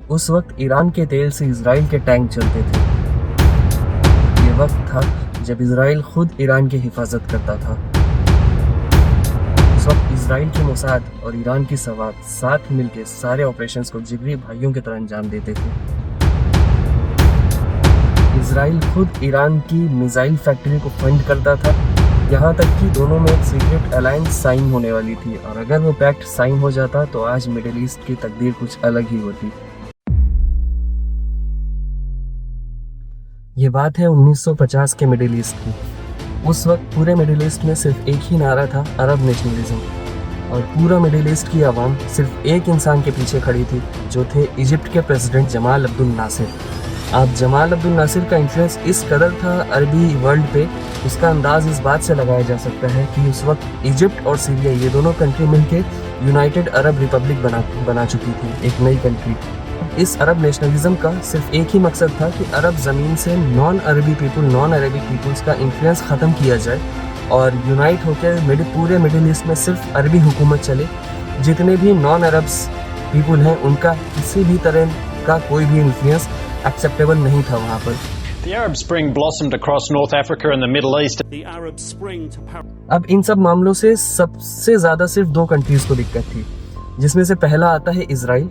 उस वक्त ईरान के तेल से इजराइल के टैंक चलते थे। ये वक्त था जब इजराइल खुद ईरान की हिफाजत करता था। उस वक्त इजराइल की मोसाद और ईरान की सवात साथ मिलकर सारे ऑपरेशंस को जिगरी भाइयों की तरह अंजाम देते थे। इजराइल खुद ईरान की मिसाइल फैक्ट्री को फंड करता था, यहाँ तक कि दोनों में एक सीक्रेट अलायंस साइन होने वाली थी, और अगर वो पैक्ट साइन हो जाता तो आज मिडिल ईस्ट की तकदीर कुछ अलग ही होती। ये बात है 1950 के मिडिल ईस्ट की। उस वक्त पूरे मिडिल ईस्ट में सिर्फ एक ही नारा था, अरब नेशनलिज्म, और पूरा मिडिल ईस्ट की आवाम सिर्फ एक इंसान के पीछे खड़ी थी, जो थे इजिप्ट के प्रेसिडेंट जमाल अब्दुल नासिर। अब जमाल अब्दुल नासिर का इन्फ्लुएंस इस कदर था अरबी वर्ल्ड पे, उसका अंदाज इस बात से लगाया जा सकता है कि उस वक्त इजिप्ट और सीरिया ये दोनों कंट्री मिलकर यूनाइटेड अरब रिपब्लिक बना चुकी थी, एक नई कंट्री। इस अरब नेशनलिज्म का सिर्फ एक ही मकसद था कि अरब ज़मीन से नॉन अरबिक पीपुल्स का इन्फ्लुएंस ख़त्म किया जाए और यूनाइट होकर पूरे मिडिल ईस्ट में सिर्फ अरबी हुकूमत चले। जितने भी नॉन अरब्स पीपुल हैं उनका किसी भी तरह का कोई भी इन्फ्लुएंस एक्सेप्टेबल नहीं था वहाँ पर। The Arab Spring blossomed across North Africa and the Middle East. The Arab Spring to अब इन सब मामलों से सबसे ज़्यादा सिर्फ दो कंट्रीज को दिक्कत थी, जिसमें से पहला आता है इजराइल,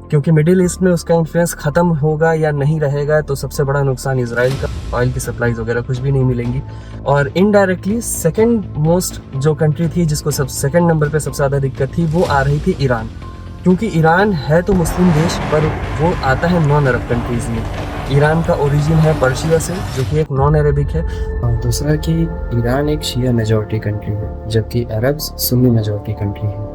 क्योंकि मिडिल ईस्ट में उसका इन्फ्लुएंस खत्म होगा या नहीं रहेगा तो सबसे बड़ा नुकसान इजराइल का, ऑयल की सप्लाईज वगैरह कुछ भी नहीं मिलेंगी। और इनडायरेक्टली सेकंड मोस्ट जो कंट्री थी जिसको सेकंड नंबर पे सबसे ज़्यादा दिक्कत थी वो आ रही थी ईरान, क्योंकि ईरान है तो मुस्लिम देश पर वो आता है नॉन अरब कंट्रीज में। ईरान का ओरिजिन है पर्शिया से, जो कि एक नॉन अरेबिक है, और दूसरा कि ईरान एक शिया मेजॉरिटी कंट्री है, जबकि अरब सुन्नी मेजॉरिटी कंट्री है।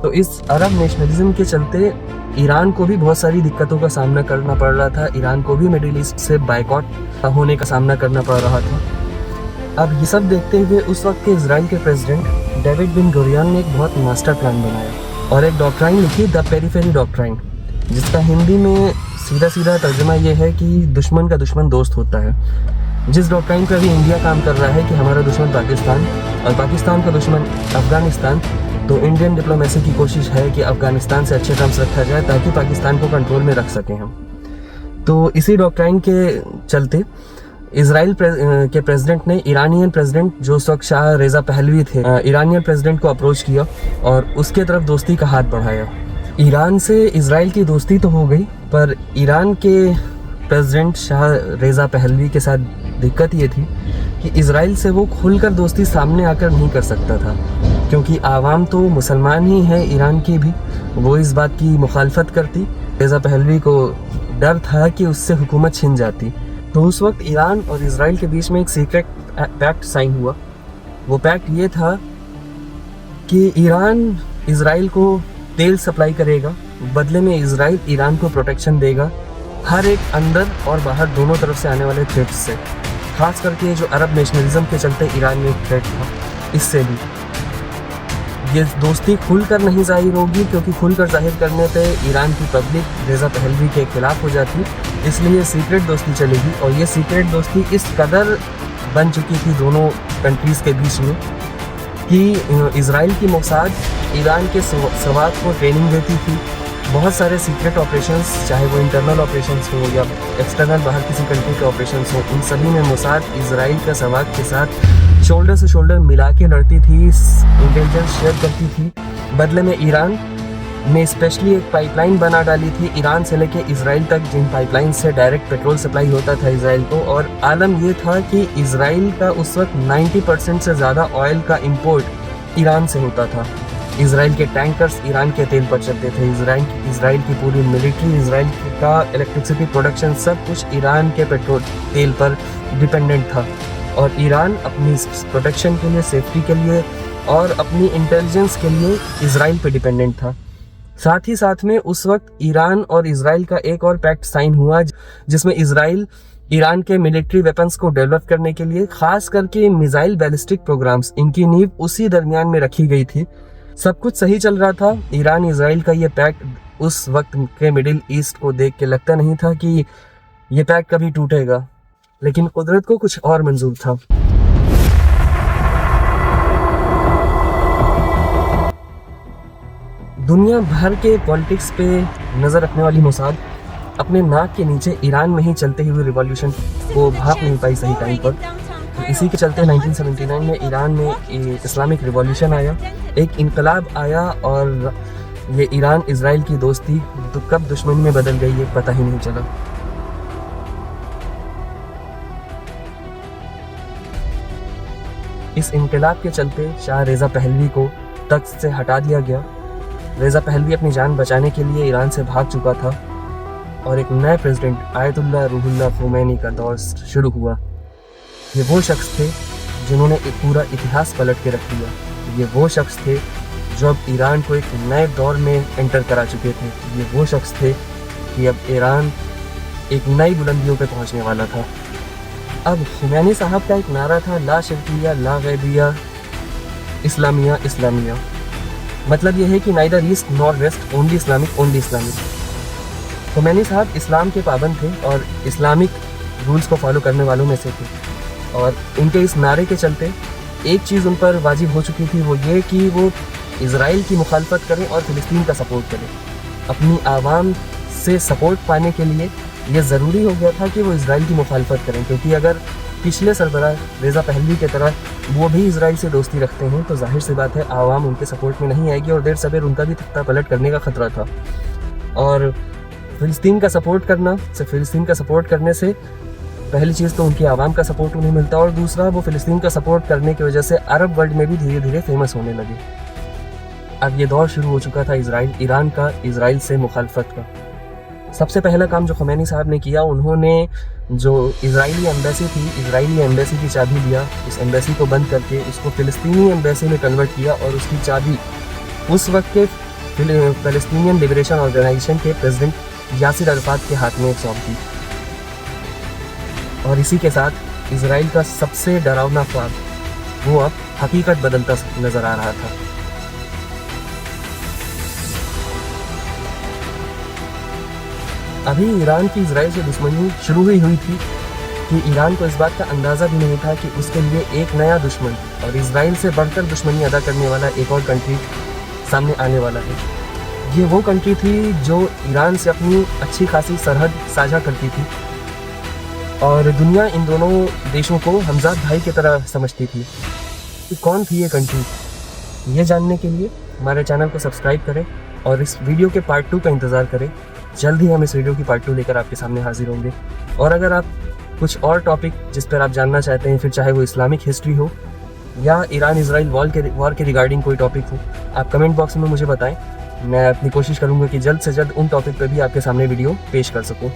तो इस अरब नेशनलिज्म के चलते ईरान को भी बहुत सारी दिक्कतों का सामना करना पड़ रहा था। ईरान को भी मिडिल ईस्ट से बाइकॉट होने का सामना करना पड़ रहा था। अब ये सब देखते हुए उस वक्त के इजराइल के प्रेसिडेंट डेविड बिन गुरियन ने एक बहुत मास्टर प्लान बनाया और एक डॉक्ट्राइन लिखी, द पेरीफेरी डॉक्ट्राइन, जिसका हिंदी में सीधा सीधा तर्जुमा ये है कि दुश्मन का दुश्मन दोस्त होता है। जिस डॉक्ट्राइन पर अभी इंडिया काम कर रहा है कि हमारा दुश्मन पाकिस्तान और पाकिस्तान का दुश्मन अफगानिस्तान, तो इंडियन डिप्लोमेसी की कोशिश है कि अफगानिस्तान से अच्छे टर्म्स रखा जाए ताकि पाकिस्तान को कंट्रोल में रख सकें हम। तो इसी डॉक्ट्राइन के चलते इजराइल के प्रेसिडेंट ने ईरानियन प्रेसिडेंट जो उस वक्त शाह रेजा पहलवी थे, ईरानियन प्रेसिडेंट को अप्रोच किया और उसके तरफ दोस्ती का हाथ बढ़ाया। ईरान से इजराइल की दोस्ती तो हो गई, पर ईरान के प्रेसिडेंट शाह रेजा पहलवी के साथ दिक्कत ये थी कि इजराइल से वो खुलकर दोस्ती सामने आकर नहीं कर सकता था, क्योंकि आवाम तो मुसलमान ही है ईरान की भी, वो इस बात की मुखालफत करती। रेजा पहलवी को डर था कि उससे हुकूमत छिन जाती। तो उस वक्त ईरान और इजराइल के बीच में एक सीक्रेट पैक्ट साइन हुआ। वो पैक्ट ये था कि ईरान इजराइल को तेल सप्लाई करेगा, बदले में इजराइल ईरान को प्रोटेक्शन देगा हर एक अंदर और बाहर दोनों तरफ से आने वाले थ्रेट्स से, खास करके जो अरब नेशनलिज्म के चलते ईरान में एक थ्रेट था, इससे भी। ये दोस्ती खुलकर नहीं जाहिर होगी, क्योंकि खुलकर जाहिर करने पे ईरान की पब्लिक रेजा पहलवी के खिलाफ हो जाती, इसलिए सीक्रेट दोस्ती चलेगी। और ये सीक्रेट दोस्ती इस कदर बन चुकी थी दोनों कंट्रीज़ के बीच में कि इजराइल की मोसाद ईरान के सवात को ट्रेनिंग देती थी। बहुत सारे सीक्रेट ऑपरेशंस, चाहे वो इंटरनल ऑपरेशंस हो या एक्सटर्नल बाहर किसी कंट्री के ऑपरेशंस हो, उन सभी में मोसाद इजराइल का सवात के साथ शोल्डर से शोल्डर मिला के लड़ती थी, इंटेलिजेंस शेयर करती थी। बदले में ईरान ने स्पेशली एक पाइपलाइन बना डाली थी ईरान से लेके इजराइल तक, जिन पाइपलाइन से डायरेक्ट पेट्रोल सप्लाई होता था इजराइल को। और आलम ये था कि इजराइल का उस वक्त 90% से ज़्यादा ऑयल का इंपोर्ट ईरान से होता था। इजराइल के टैंकर्स ईरान के तेल पर चलते थे, इजराइल की पूरी मिलिट्री, इजराइल का इलेक्ट्रिसिटी प्रोडक्शन, सब कुछ ईरान के पेट्रोल तेल पर डिपेंडेंट था। और ईरान अपनी प्रोटेक्शन के लिए, सेफ्टी के लिए और अपनी इंटेलिजेंस के लिए इजराइल पे डिपेंडेंट था। साथ ही साथ में उस वक्त ईरान और इजराइल का एक और पैक्ट साइन हुआ, जिसमें इजराइल ईरान के मिलिट्री वेपन्स को डेवलप करने के लिए, खास करके मिसाइल बैलिस्टिक प्रोग्राम्स, इनकी नींव उसी दरमियान में रखी गई थी। सब कुछ सही चल रहा था। ईरान इजराइल का ये पैक्ट उस वक्त के मिडिल ईस्ट को देख के लगता नहीं था कि ये पैक्ट कभी टूटेगा, लेकिन कुदरत को कुछ और मंजूर था। दुनिया भर के पॉलिटिक्स पे नज़र रखने वाली मोसाद अपने नाक के नीचे ईरान में ही चलते हुए रिवॉल्यूशन को भाप नहीं पाई सही टाइम पर। तो इसी के चलते 1979 में ईरान में इस्लामिक रिवॉल्यूशन आया, एक इनकलाब आया और ये ईरान इजराइल की दोस्ती तो कब दुश्मनी में बदल गई ये पता ही नहीं चला। इस इनकलाब के चलते शाह रेज़ा पहलवी को तख्त से हटा दिया गया। रेज़ा पहलवी अपनी जान बचाने के लिए ईरान से भाग चुका था और एक नए प्रेसिडेंट आयतुल्लाह रूहुल्लाह खुमैनी का दौर शुरू हुआ। ये वो शख्स थे जिन्होंने एक पूरा इतिहास पलट के रख दिया। ये वो शख्स थे जो अब ईरान को एक नए दौर में एंटर करा चुके थे। ये वो शख्स थे कि अब ईरान एक नई बुलंदियों पे पहुंचने वाला था। अब खुमैनी साहब का एक नारा था, ला शिर्किया ला गैबिया इस्लामिया इस्लामिया। मतलब यह है कि neither east nor west, only Islamic only Islamic. Khomeini साहब इस्लाम के पाबंद थे और इस्लामिक रूल्स को फॉलो करने वालों में से थे और उनके इस नारे के चलते एक चीज़ उन पर वाजिब हो चुकी थी, वो ये कि वो इजराइल की मुखालफत करें और फ़िलिस्तीन का सपोर्ट करें। अपनी आवाम से सपोर्ट पाने के लिए ये ज़रूरी हो गया था कि वो इजराइल की मुखालफत करें, क्योंकि अगर पिछले सरबराह रेज़ा पहलवी की तरह वो भी इजराइल से दोस्ती रखते हैं तो जाहिर सी बात है आवाम उनके सपोर्ट में नहीं आएगी और देर सबेर उनका भी तख्ता पलट करने का ख़तरा था। और फ़िलिस्तीन का सपोर्ट करना से फ़िलिस्तीन का सपोर्ट करने से पहली चीज़ तो उनकी आवाम का सपोर्ट उन्हें मिलता और दूसरा वो फ़िलिस्तीन का सपोर्ट करने की वजह से अरब वर्ल्ड में भी धीरे धीरे फेमस होने लगे। अब ये दौर शुरू हो चुका था ईरान का इजराइल से मुखालफत का। सबसे पहला काम जो खुमैनी साहब ने किया, उन्होंने जो इजरायली एम्बेसी थी, इजरायली एम्बेसी की चाबी लिया, उस एम्बेसी को बंद करके उसको फ़िलिस्तीनी एम्बेसी में कन्वर्ट किया और उसकी चाबी उस वक्त के फ़िलिस्तीनियन लिबरेशन ऑर्गेनाइजेशन के प्रेसिडेंट यासिर अरफात के हाथ में सौंप दी। और इसी के साथ इजराइल का सबसे डरावना ख्वाब वो अब हकीकत बदलता नज़र आ रहा था। अभी ईरान की इजराइल से दुश्मनी शुरू हुई थी कि ईरान को इस बात का अंदाज़ा भी नहीं था कि उसके लिए एक नया दुश्मन और इजराइल से बढ़कर दुश्मनी अदा करने वाला एक और कंट्री सामने आने वाला है। ये वो कंट्री थी जो ईरान से अपनी अच्छी खासी सरहद साझा करती थी और दुनिया इन दोनों देशों को हमजाद भाई की तरह समझती थी। कि कौन थी ये कंट्री, ये जानने के लिए हमारे चैनल को सब्सक्राइब करें और इस वीडियो के पार्ट 2 का इंतज़ार करें। जल्द ही हम इस वीडियो की पार्ट 2 लेकर आपके सामने हाजिर होंगे। और अगर आप कुछ और टॉपिक जिस पर आप जानना चाहते हैं, फिर चाहे वो इस्लामिक हिस्ट्री हो या ईरान इजराइल वॉर के रिगार्डिंग कोई टॉपिक हो, आप कमेंट बॉक्स में मुझे बताएं। मैं अपनी कोशिश करूँगा कि जल्द से जल्द उन टॉपिक पर भी आपके सामने वीडियो पेश कर सकूँ।